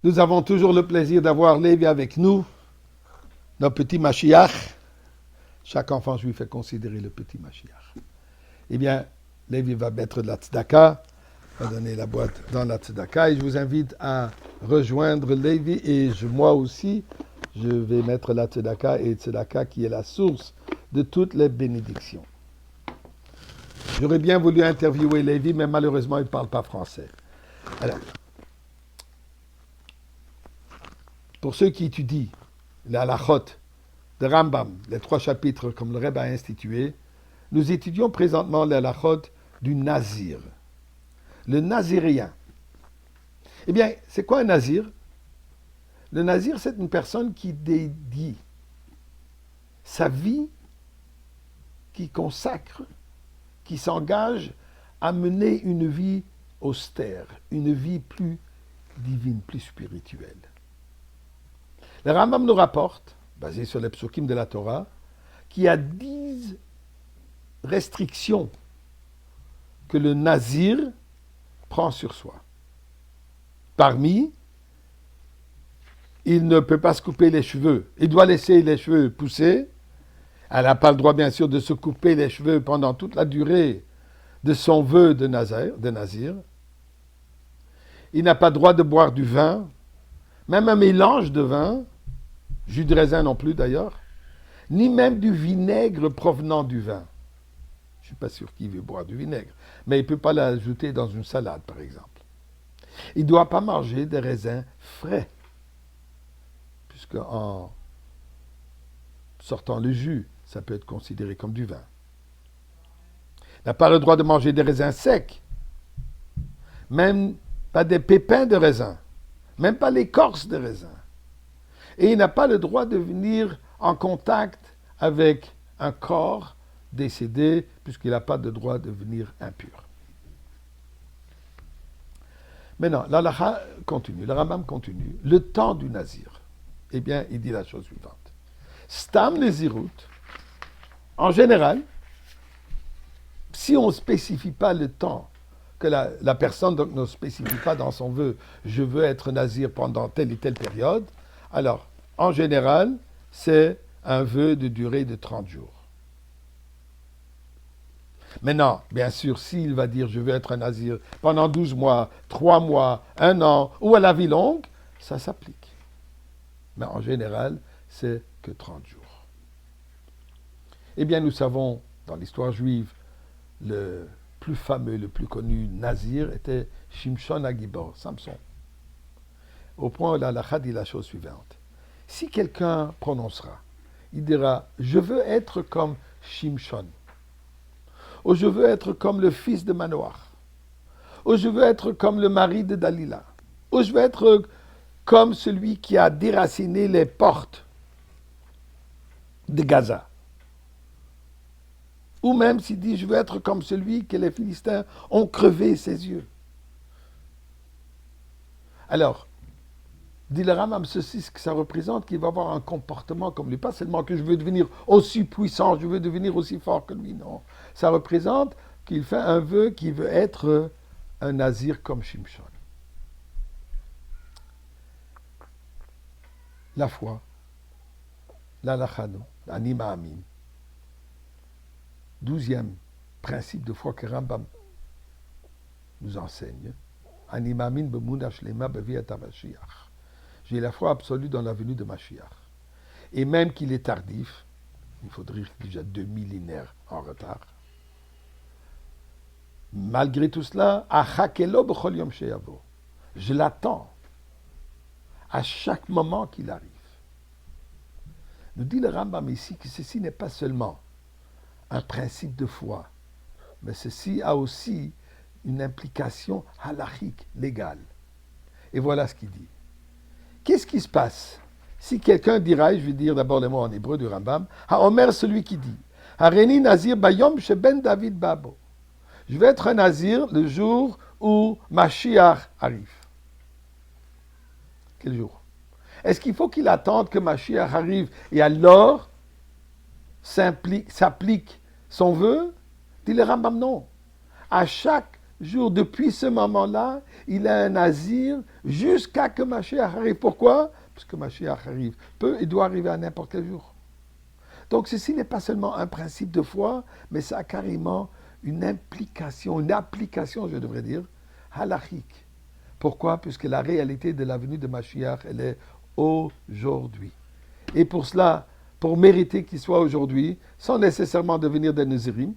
Nous avons toujours le plaisir d'avoir Lévi avec nous, notre petit Mashiach. Chaque enfant juif est considéré le petit Mashiach. Eh bien, Lévi va mettre de la tzedaka, va donner la boîte dans la tzedaka, et je vous invite à rejoindre Lévi, et moi aussi, je vais mettre la tzedaka, et tzedaka qui est la source de toutes les bénédictions. J'aurais bien voulu interviewer Lévi, mais malheureusement, il ne parle pas français. Alors, pour ceux qui étudient la halachot de Rambam, les 3 chapitres comme le Rebbe a institué, nous étudions présentement la halachot du nazir. Le nazirien. Eh bien, c'est quoi un nazir? Le nazir, c'est une personne qui dédie sa vie, qui consacre, qui s'engage à mener une vie austère, une vie plus divine, plus spirituelle. Le Rambam nous rapporte, basé sur les psukim de la Torah, qu'il y a 10 restrictions que le nazir prend sur soi. Parmi, il ne peut pas se couper les cheveux. Il doit laisser les cheveux pousser. Elle n'a pas le droit, bien sûr, de se couper les cheveux pendant toute la durée de son vœu de nazir. Il n'a pas le droit de boire du vin, même un mélange de vin, jus de raisin non plus d'ailleurs, ni même du vinaigre provenant du vin. Je ne suis pas sûr qu'il veut boire du vinaigre, mais il ne peut pas l'ajouter dans une salade, par exemple. Il ne doit pas manger des raisins frais, puisque en sortant le jus, ça peut être considéré comme du vin. Il n'a pas le droit de manger des raisins secs, même pas des pépins de raisin, même pas l'écorce de raisin. Et il n'a pas le droit de venir en contact avec un corps décédé, puisqu'il n'a pas le droit de devenir impur. Maintenant, l'halakha continue, le Rambam continue. Le temps du nazir, eh bien, il dit la chose suivante. Stam nezirut, en général, si on ne spécifie pas le temps, que la personne donc, ne spécifie pas dans son vœu, je veux être nazir pendant telle et telle période, alors, en général, c'est un vœu de durée de 30 jours. Maintenant, bien sûr, s'il va dire je veux être un nazir pendant 12 mois, 3 mois, 1 an, ou à la vie longue, ça s'applique. Mais en général, c'est que 30 jours. Eh bien, nous savons, dans l'histoire juive, le plus fameux, le plus connu nazir était Shimshon Agibor, Samson. Au point où l'halakha dit la chose suivante. Si quelqu'un prononcera, il dira « Je veux être comme Shimshon » ou « Je veux être comme le fils de Manoach » ou « Je veux être comme le mari de Dalila » ou « Je veux être comme celui qui a déraciné les portes de Gaza » ou même s'il dit « Je veux être comme celui que les Philistins ont crevé ses yeux ». Alors, dit le Rambam, ceci, ce que ça représente, qu'il va avoir un comportement comme lui. Pas seulement que je veux devenir aussi puissant, je veux devenir aussi fort que lui, non. Ça représente qu'il fait un vœu qui veut être un nazir comme Shimshon. La foi, l'halachano, l'anima amin. 12e principe de foi que Rambam nous enseigne. Anima amin b'muna shlema b'viat HaMashiach. J'ai la foi absolue dans la venue de Mashiach. Et même qu'il est tardif, il faudrait déjà 2 millénaires en retard. Malgré tout cela, je l'attends à chaque moment qu'il arrive. Nous dit le Rambam ici que ceci n'est pas seulement un principe de foi, mais ceci a aussi une implication halachique, légale. Et voilà ce qu'il dit. Qu'est-ce qui se passe si quelqu'un dira, et je vais dire d'abord les mots en hébreu du Rambam, Haomer, celui qui dit, Hareni Nazir Bayom Sheben David Babo. Je vais être un Nazir le jour où Mashiach arrive. Quel jour? Est-ce qu'il faut qu'il attende que Mashiach arrive et alors s'applique son vœu? Dit le Rambam, non. À chaque jours. Depuis ce moment-là, il a un nazir jusqu'à que Mashiach arrive. Pourquoi? Parce que Mashiach arrive. Il doit arriver à n'importe quel jour. Donc ceci n'est pas seulement un principe de foi, mais ça a carrément une implication, une application, je devrais dire, halachique. Pourquoi? Puisque la réalité de la venue de Mashiach, elle est aujourd'hui. Et pour cela, pour mériter qu'il soit aujourd'hui, sans nécessairement devenir des Nazirim,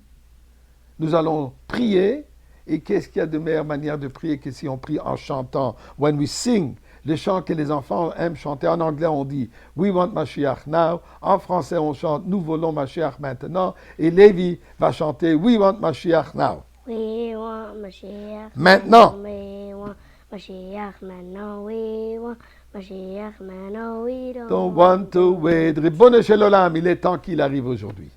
nous allons prier. Et qu'est-ce qu'il y a de meilleure manière de prier que si on prie en chantant? When we sing, les chants que les enfants aiment chanter. En anglais, on dit « We want Mashiach now ». En français, on chante « Nous voulons Mashiach maintenant ». Et Lévi va chanter « We want Mashiach now ». We want Mashiach Maintenant. We want Mashiach maintenant. We want Mashiach maintenant. We Don't want to wait. Ribono shel olam, il est temps qu'il arrive aujourd'hui.